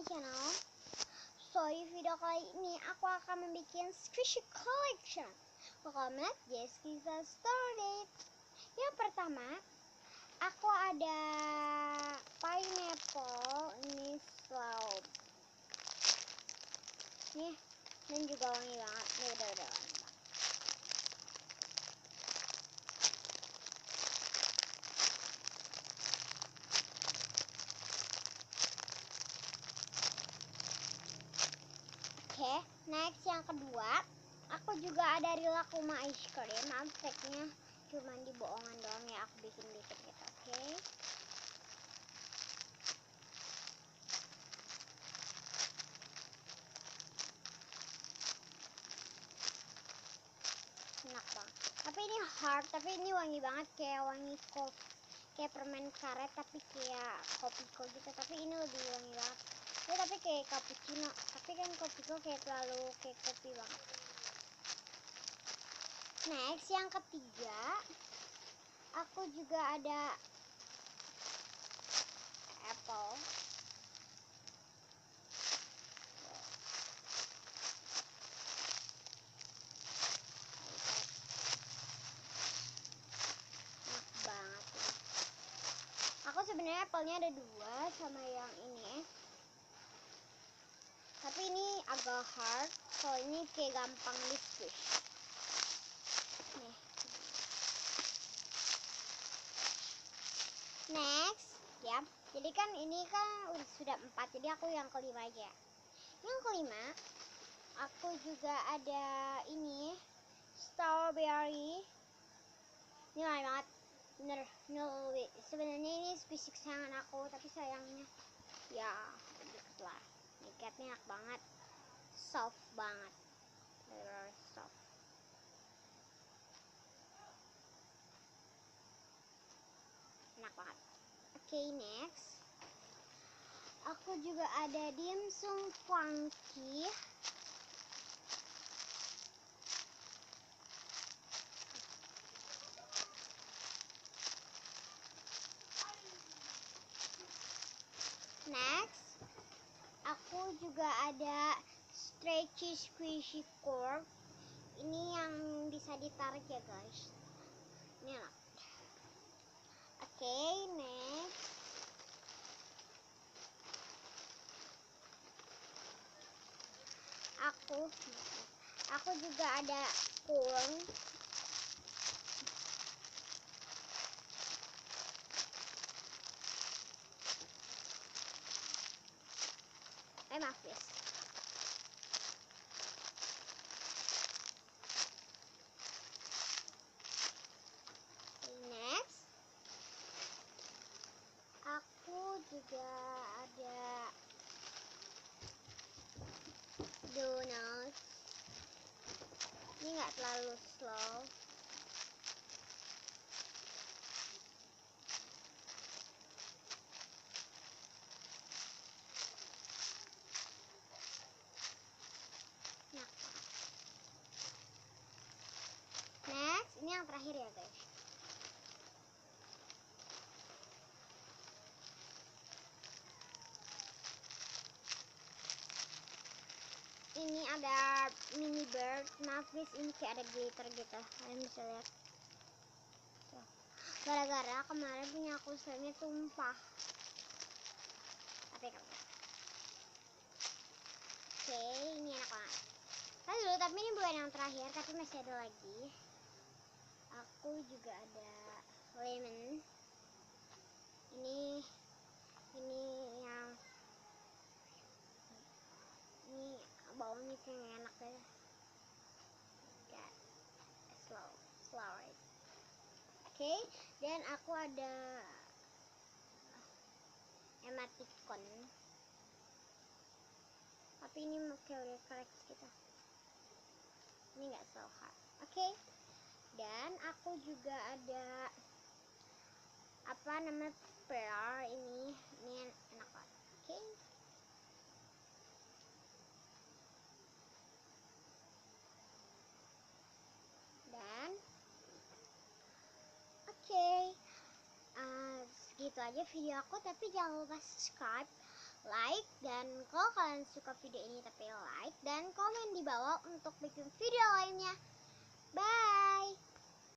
channel. So di video kali ini aku akan membuat squishy collection. Pokoknya just kita started. Yang pertama aku ada pineapple, ini slow nih, dan juga wangi banget. Ini udah wangi banget. Oke, next yang kedua, aku juga ada Rilakkuma ice cream. Packnya cuma di bohongan doang ya, aku bikin dikit gitu. Oke. Enak banget. Tapi ini hard, tapi ini wangi banget, kayak wangi kopi, kayak permen karet tapi kayak kopiko gitu. Tapi ini lebih wangi banget. Ya, tapi kayak cappuccino, tapi kan kopiko kayak terlalu kayak kopi banget. Next yang ketiga, aku juga ada apple. Enak banget ini. Aku sebenarnya apelnya ada dua sama yang ini. Tapi ini agak hard, so ini kayak gampang di squish. Nih. Next, ya. Jadi kan ini kan sudah 4, jadi aku yang kelima aja. Yang kelima, aku juga ada ini strawberry. Ini wangi banget. Bener, sebenarnya ini squishy kesayangan aku, tapi sayangnya ya dikit lah. Niketnya enak banget, soft banget, very soft. Enak banget. Oke, next aku juga ada dimsum funky. Next aku juga ada stretchy squishy cork. Ini yang bisa ditarik ya guys, ini enak. Oke, next aku juga ada corn. Maaf guys. Next aku juga ada donut. Ini nggak terlalu slow. Nah, next ini yang terakhir ya guys. Ini ada mini bird. Maaf guys, ini kayak ada glitter gitu, kalian bisa lihat. Gara-gara kemarin punya aku selnya tumpah. Tapi kan oke, ini enak banget. Tapi ini bukan yang terakhir, tapi masih ada lagi. Aku juga ada lemon. Ini yang ini baunya kayak enak deh. Kayak slow right? Oke, dan aku ada emoticon. Tapi ini kayak udah correct gitu. Ini nggak so hard. Oke. Dan aku juga ada apa namanya pear. Ini enak banget. Oke. Dan oke, segitu aja video aku. Tapi jangan lupa subscribe, like, dan kalau kalian suka video ini tapi like dan komen di bawah untuk bikin video lainnya.